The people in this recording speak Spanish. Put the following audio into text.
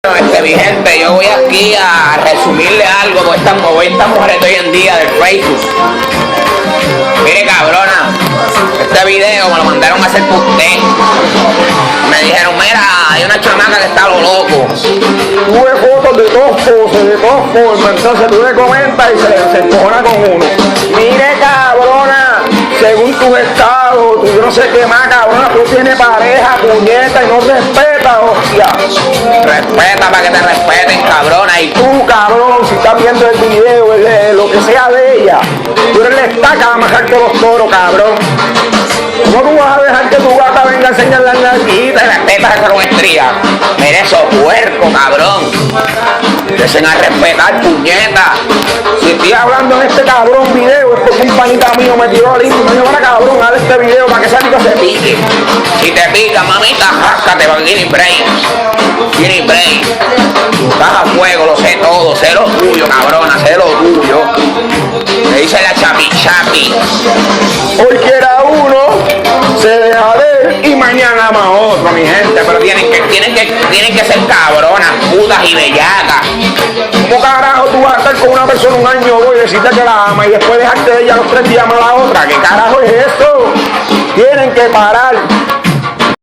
Mi gente, yo voy aquí a resumirle algo con estas mujeres de hoy en día del Facebook. Mire, cabrona, este video me lo mandaron a hacer por usted. Me dijeron, mira, hay una chamaca que está a lo loco. Tuve fotos de dos formas, entonces tú le comentas y se encojona con uno. Mire, cabrona, según tus estados, tú no sé qué más, cabrona, tú tienes pareja, puñeta y no respetas, hostia. Respeta para que te respeten, cabrona. Y Tú, cabrón, si estás viendo el video, lo que sea de ella, tú eres la estaca a majarte los toros, cabrón. ¿Cómo tú vas a dejar que tu gata venga a enseñar las nalguitas? respeta esa con estría. Mire esos puercos, cabrón. Desen a respetar, puñeta. Si estoy hablando en este cabrón video, es porque un panita mío me tiró al intro y me dijo, para cabrón, dale este video para que esa chica se pique. Si te pica, mamita, jáscate para Guinea Brain. Guinea Brain. Estás a fuego, lo sé todo. Sé lo tuyo, cabrona, sé lo tuyo. Le dice la chapi chapi. Hoy quiera uno, se deja ver y mañana más otro, mi gente. Pero tienen que ser cabronas, putas y bellacas. ¿Cómo carajo tú vas a estar con una persona un año hoy y decirte que la ama y después dejarte de ella los 3 días más a la otra? ¿Qué carajo es esto? Tienen que parar.